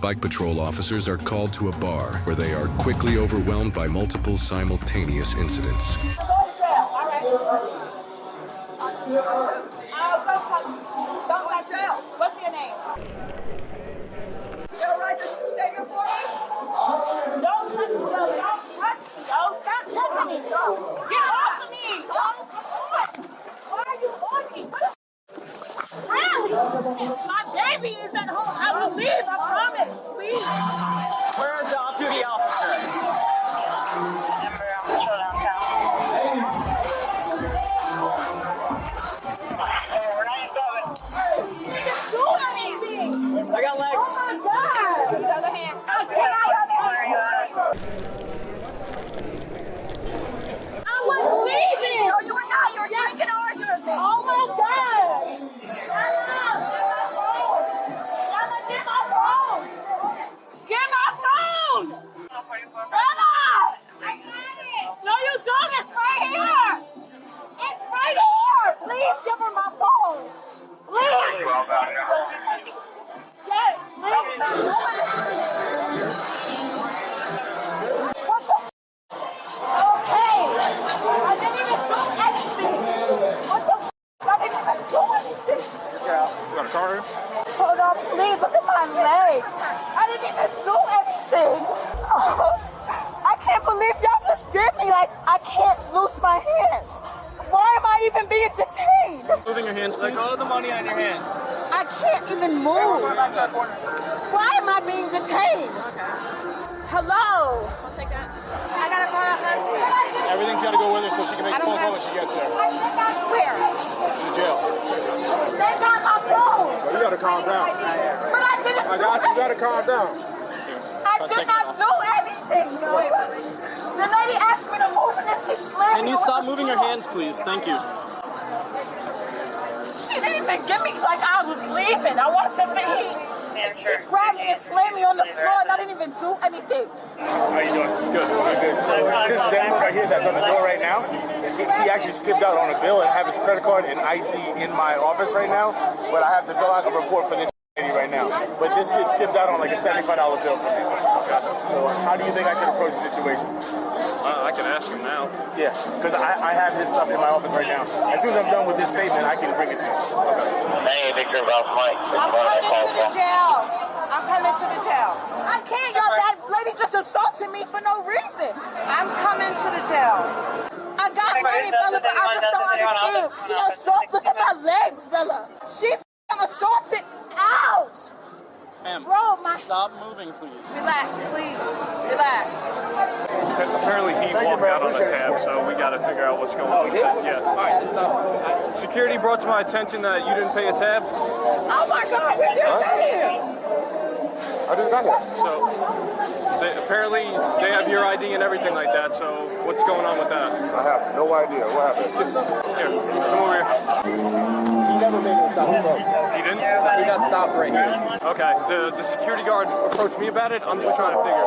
Bike patrol officers are called to a bar where they are quickly overwhelmed by multiple simultaneous incidents. Go to jail, all right? Don't touch jail. What's your name? You have a right to statement for me? Don't touch me. Don't touch me. Don't stop touching me. Get off of me. Don't come on. Why are you on me? What really? My baby is at home. I will leave. I promise. Please. Where is the off-duty officer? I got legs. Oh my God. The other hand. I was leaving. No, you were not. You were drinking or arguing. Oh my God. Get my phone. Get my phone. Bella. I got it. No, you don't. It's right here. It's right here. Please give her my phone. Please. Yes, please. What the okay. I didn't even do anything. What the I didn't even do anything. Yeah. You got a car here? Hold on, please. Look at my legs. I didn't even do anything. I can't believe y'all just did me. Like, I can't loose my hands. Why am I even being detained? Moving your hands, please. Let go of the money on your hand. I can't even move. Why am I being detained? Hello? I'll take that. I gotta call her husband. Everything's got to go with her so she can make a phone call when she gets there. I think that's where? To the jail. They got my phone. Well, you got to calm down. But I didn't I got you. You got to calm down. I did not do anything. The lady asked me to move and then she slammed me. Can you stop moving your hands, please? Thank you. She didn't even give me like I was leaving. I wanted to leave. She grabbed me and slammed me on the floor and I didn't even do anything. How you doing? Good. Good. So this gentleman right here that's on the door right now, he actually skipped out on a bill and have his credit card and ID in my office right now, but I have to fill out a report for this right now. But this kid skipped out on like a $75 bill for me. So how do you think I should approach the situation? I can ask him now. Yeah, because I have his stuff in my office right now. As soon as I'm done with this statement, I can bring it to you. Hey, Victor, about Mike. I'm coming to the jail. I'm coming to the jail. I can't, y'all. That lady just assaulted me for no reason. I'm coming to the jail. I got money, Bella, but I just don't understand. She assaulted. Look at my legs, Bella. She assaulted. Ouch. Ma'am, Bro, stop moving, please. Relax, please. Relax. Apparently he walked out on a tab, so we got to figure out what's going on. Yeah. All right, stop. Security brought to my attention that you didn't pay a tab. Oh my God, we just got here. I just got here. So apparently they have your ID and everything like that. So what's going on with that? I have no idea. What happened? Here, come over here. He never made it stop. He didn't? He got stopped right here. Okay. The security guard approached me about it. I'm just trying to figure.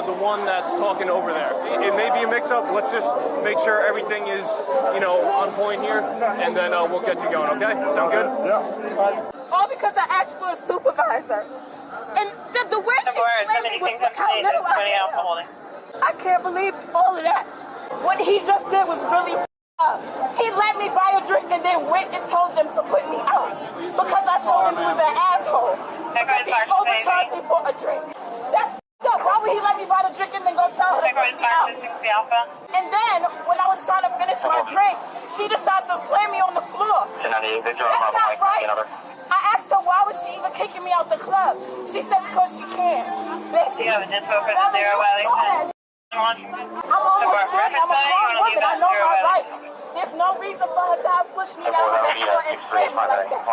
The one that's talking over there. It may be a mix-up. Let's just make sure everything is, on point here, and then we'll get you going. Okay? Sound good? Yeah. All because I asked for a supervisor. And the way she slammed me was look how little I am. I can't believe all of that. What he just did was really up. He let me buy a drink and then went and told them to put me out. Because I told him he was an asshole. Because he overcharged me for a drink. That's up. Why would he let me buy the drink and then go tell her to put me out? And then, when I was trying to finish my drink, she decides to slam me on the floor. That's not right. I asked her why was she even kicking me out the club. She said because she can. Basically, I'm almost 40. I'm a grown woman. I know my rights. There's no reason for her to have pushed me out of the floor and slam me like that.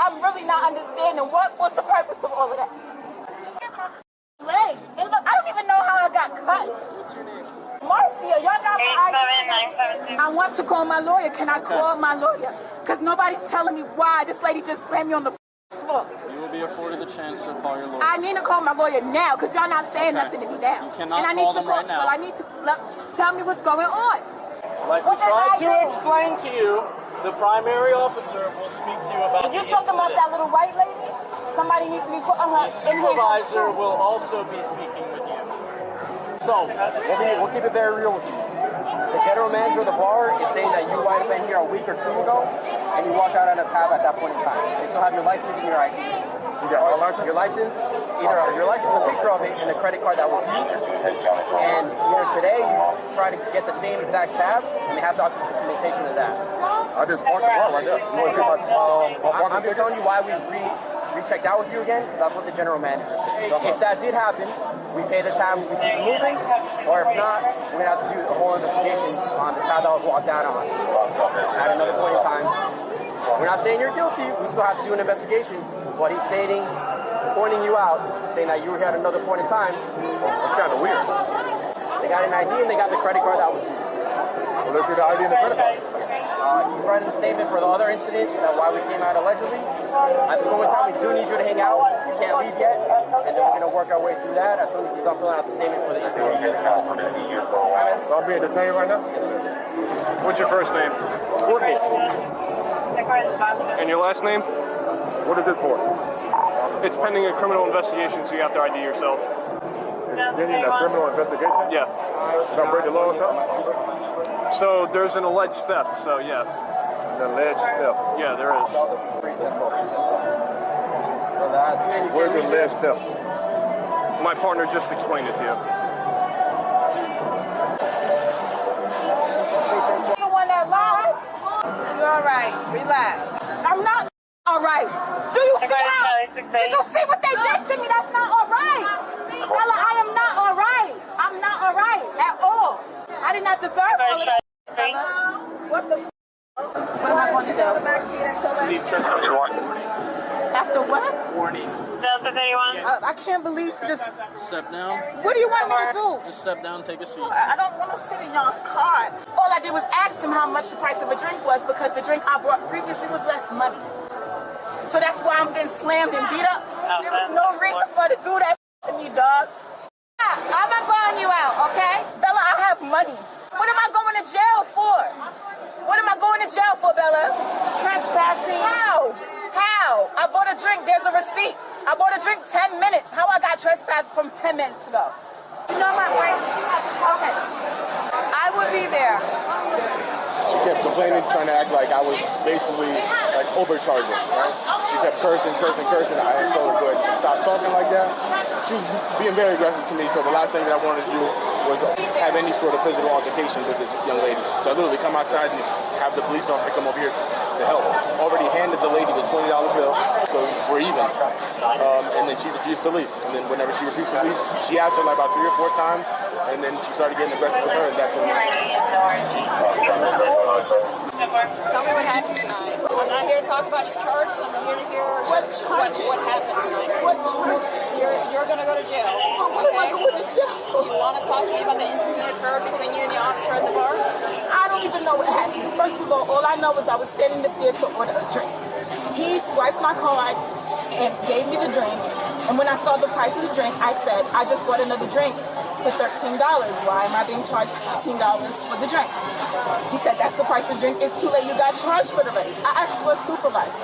I'm really not understanding what was the purpose of all of that. Legs. And look, I don't even know how I got cut. Marcia, y'all not my ID. I want to call my lawyer. Can I call my lawyer? Because nobody's telling me why this lady just slammed me on the floor. You will be afforded the chance to call your lawyer. I need to call my lawyer now because y'all not saying nothing to me now. You cannot call them right now. Well, I need to tell me what's going on. Like we tried to explain to you, the primary officer will speak to you about the incident. You talking about that little white lady? Somebody needs to be put on her. Supervisor will also be speaking with you. So, we'll keep it very real with you. The general manager of the bar is saying that you might have been here a week or two ago, and you walked out on a tab at that point in time. They still have your license and your ID. You got your license, either your license, a picture of it, and the credit card that was used. And today, you try to get the same exact tab, and they have documentation of that. I just parked the car right there. You want to see my I'm just telling you why we rechecked out with you again, because that's what the general manager said. So if that did happen, we pay the tab, we keep moving, or if not, we're going to have to do a whole investigation on the tab that was walked out on at another point in time. We're not saying you're guilty, we still have to do an investigation, but he's stating, pointing you out, saying that you were here at another point in time. That's kind of weird. They got an ID and they got the credit card that was used. Well, let's see the ID and the credit card. He's writing a statement for the other incident, why we came out allegedly. At this moment in time, we do need you to hang out. You can't leave yet. And then we're going to work our way through that as soon as he's done filling out the statement for the incident. So I'm being detained right now? Yes, sir. What's your first name? Courtney. And your last name? What is this for? It's pending a criminal investigation, so you have to ID yourself. It's pending a criminal investigation? Yeah. Did I break the law or something? So there's an alleged theft, so yeah. An alleged theft? Yeah, there is. So that's... Where's the alleged theft? My partner just explained it to you. The one that lied. You're all right. Relax. I'm not all right. Do you see how? Did you see what they did to me? That's not all right. Bella, I am not all right. I'm not all right at all. I did not deserve all of that. What the What am I going to do? After what? Warning. I can't believe this. Step down. What do you want me to do? Just step down, take a seat. I don't want to sit in y'all's car. All I did was ask him how much the price of a drink was because the drink I bought previously was less money. So that's why I'm getting slammed and beat up. There was no reason for her to do that to me, dog. I'm not buying you out, okay? Bella, I have money. What am I going to jail for? What am I going to jail for, Bella? Trespassing. How? How? I bought a drink. There's a receipt. I bought a drink 10 minutes. How I got trespassed from 10 minutes ago? You know my brain. Okay. I would be there. She kept complaining, trying to act like I was basically like overcharging, right? She kept cursing. I had told her, go ahead, just stop talking like that. She was being very aggressive to me, so the last thing that I wanted to do was have any sort of physical altercation with this young lady. So I literally come outside and have the police officer come over here to help. Already handed the lady the $20 bill, so we're even. And then she refused to leave. And then whenever she refused to leave, she asked her like about 3 or 4 times, and then she started getting aggressive with her, and that's when Tell me what happened tonight. I'm not here to talk about your charge. I'm here to hear what happened tonight. What charge? You're going to go to jail. What am I going to jail for? Do you want to talk to me about the incident that occurred between you and the officer at the bar? I don't even know what happened. First of all I know is I was standing there to order a drink. He swiped my card and gave me the drink. And when I saw the price of the drink, I said, I just bought another drink for $13. Why am I being charged $18 for the drink? He said, that's the price of the drink. It's too late. You got charged for the rate. I asked for a supervisor.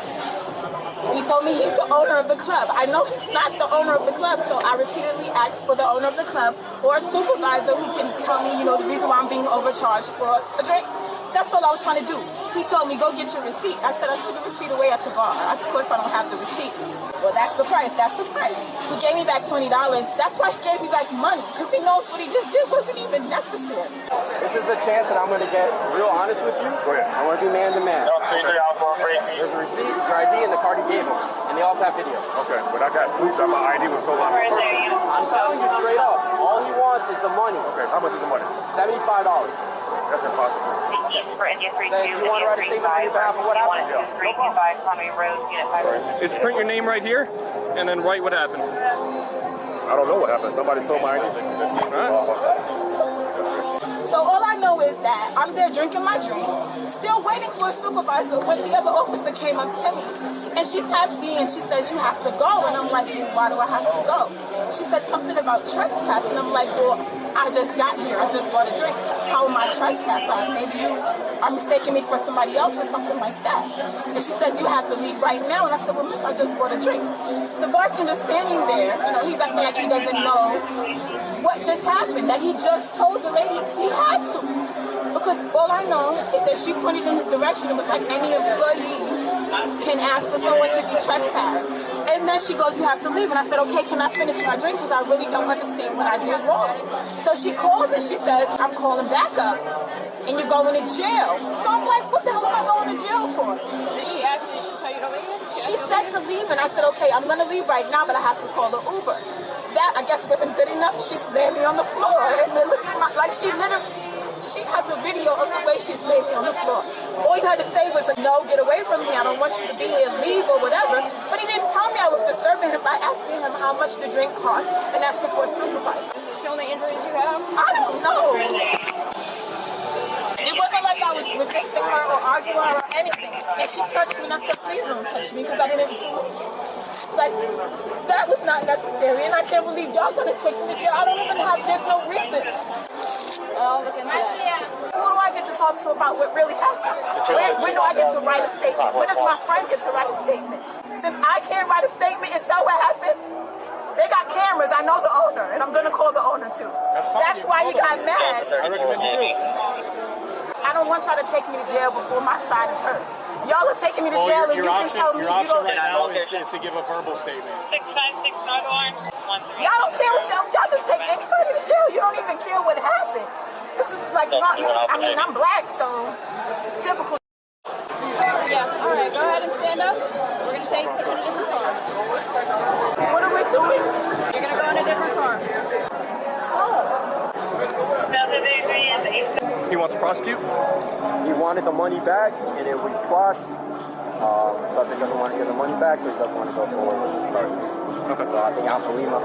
He told me he's the owner of the club. I know he's not the owner of the club, so I repeatedly asked for the owner of the club or a supervisor who can tell me, the reason why I'm being overcharged for a drink. That's all I was trying to do. He told me, go get your receipt. I said, I threw the receipt away at the bar. Of course, I don't have the receipt. Well, that's the price. That's the price. He gave me back $20. That's why he gave me back money, because he knows what he just did wasn't even necessary. This is a chance that I'm going to get real honest with you. Go ahead. I want to do man to man. There's a receipt, your ID, and the card he gave him. And they also have video. Okay, but I got proof that my ID was so long. I'm telling you straight up, all he wants is the money. Okay, how much is the money? $75. That's impossible. For India 32, Then you want to write a statement on your behalf of what happened? 325 Conway Road, Unit 5. Is print your name right here, and then write what happened. I don't know what happened. Somebody stole my ID. So all I know is that I'm there drinking my drink, still waiting for a supervisor when the other officer came up to me. And she taps me and she says, you have to go. And I'm like, why do I have to go? she said something about trespass, and I'm like, well, I just got here. I just bought a drink. How am I trespassing? Like, maybe you are mistaking me for somebody else or something like that. And she says, you have to leave right now. And I said, well, miss, I just bought a drink. The bartender's standing there. You know, he's acting like he doesn't know what just happened, that he just told the lady he had to. Because all I know is that she pointed in his direction. It was like any employee can ask for someone to be trespassed. And then she goes, you have to leave. And I said, okay, can I finish my drink? Because I really don't understand what I did wrong. So she calls and she says, I'm calling backup. And you're going to jail. So I'm like, what the hell am I going to jail for? Did she ask you, did she tell you to leave? She said to leave, and I said, okay, I'm going to leave right now, but I have to call the Uber. That, I guess, wasn't good enough. She slammed me on the floor. And then look at my, like, she has a video of the way she's laid me on the floor. All he had to say was, no, get away from me. I don't want you to be here, leave or whatever. But he didn't tell me I was disturbing him by asking him how much the drink cost and asking for a supervisor. Is this the only injuries you have? I don't know. It wasn't like I was resisting her or arguing her or anything. And she touched me and I said, please don't touch me because I didn't do it. Like, that was not necessary. And I can't believe y'all gonna take me to jail. I don't even have, there's no reason. I'll look into that. Who do I get to talk to about what really happened? When do I get to write a statement? When does my friend get to write a statement? Since I can't write a statement and tell what happened, they got cameras. I know the owner, and I'm gonna call the owner too. That's why he got mad. I recommend you do. I don't want y'all to take me to jail before my side is hurt. Y'all are taking me to jail and you can tell me you don't. Right now is to give a verbal statement. 656 Y'all don't care what y'all just take anybody to jail. You don't even care what happened. This is like not, I mean, I'm black, so it's typical. Yeah, all right, go ahead and stand up. We're going to put you in a different car. What are we doing? You're going to go in a different car. He wants to prosecute? He wanted the money back, and it was squashed. Subject doesn't want to get the money back, so he doesn't want to go forward with the charges. Okay. So I think Alpha Lima.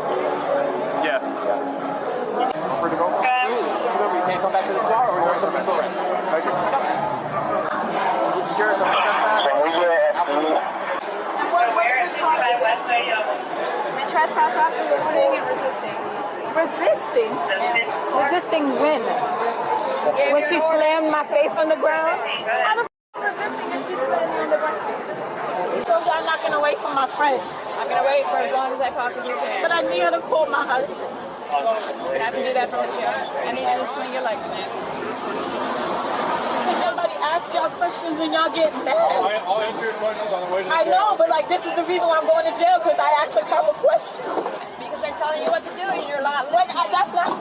Yeah. I'm free to go. Remember, you can't come back to this car, or you're going to be arrested. Right here. Yep. Is he curious on the trespass? We trespass after you're doing it resisting. Resisting? Resisting when? When she slammed my face on the ground? How the f*** resisting if she slammed me on the ground? So y'all knocking away from my friend. I'm going to wait for as long as I possibly can. But I need her to call my husband. You're going to have to do that from the jail. I need you to swing your legs, man. Can somebody ask y'all questions and y'all get mad? I'll answer your questions on the way to the I know, but like this is the reason why I'm going to jail, because I asked a couple questions. Because they're telling you what to do and you're not listening. That's not...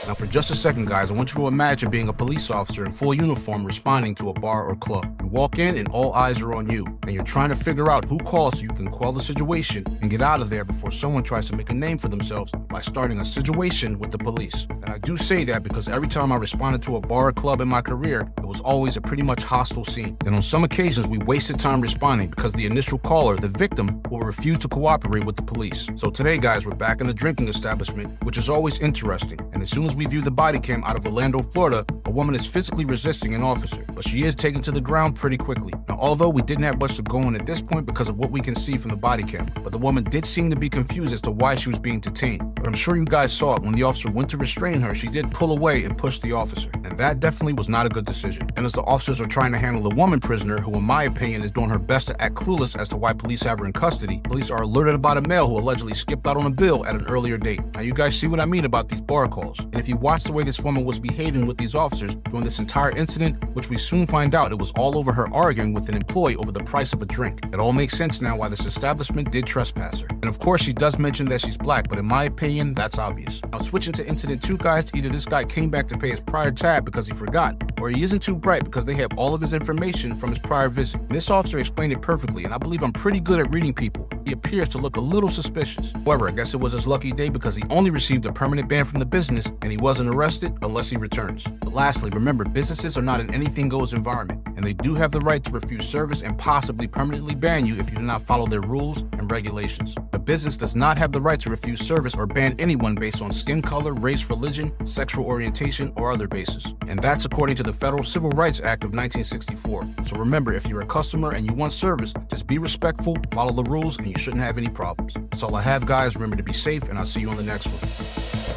Now for just a second, guys, I want you to imagine being a police officer in full uniform responding to a bar or club. You walk in and all eyes are on you, and you're trying to figure out who calls so you can quell the situation and get out of there before someone tries to make a name for themselves by starting a situation with the police. And I do say that because every time I responded to a bar or club in my career, it was always a pretty much hostile scene. And on some occasions, we wasted time responding because the initial caller, the victim, will refuse to cooperate with the police. So today, guys, we're back in a drinking establishment, which is always interesting. And as soon as we view the body cam out of Orlando, Florida, a woman is physically resisting an officer, but she is taken to the ground pretty quickly. Now, although we didn't have much to go on at this point because of what we can see from the body cam, but the woman did seem to be confused as to why she was being detained. But I'm sure you guys saw it when the officer went to restrain her, she did pull away and push the officer, and that definitely was not a good decision. And as the officers are trying to handle the woman prisoner, who in my opinion is doing her best to act clueless as to why police have her in custody, police are alerted about a male who allegedly skipped out on a bill at an earlier date. Now you guys see what I mean about these bar calls, and if you watch the way this woman was behaving with these officers during this entire incident, which we soon find out it was all over her arguing with an employee over the price of a drink. It all makes sense now why this establishment did trespass her. And of course she does mention that she's black, but in my opinion, that's obvious. Now switching to incident 2, guys, either this guy came back to pay his prior tab because he forgot, or he isn't too bright because they have all of his information from his prior visit. This officer explained it perfectly, and I believe I'm pretty good at reading people. He appears to look a little suspicious. However, I guess it was his lucky day because he only received a permanent ban from the business and he wasn't arrested unless he returns. But lastly, remember, businesses are not an anything-goes environment, and they do have the right to refuse service and possibly permanently ban you if you do not follow their rules and regulations. The business does not have the right to refuse service or ban anyone based on skin color, race, religion, sexual orientation, or other basis. And that's according to the Federal Civil Rights Act of 1964. So remember, if you're a customer and you want service, just be respectful, follow the rules, and you you shouldn't have any problems. That's all I have, guys. Remember to be safe, and I'll see you on the next one.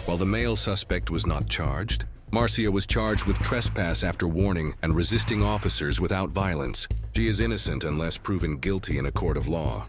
While the male suspect was not charged, Marcia was charged with trespass after warning and resisting officers without violence. She is innocent unless proven guilty in a court of law.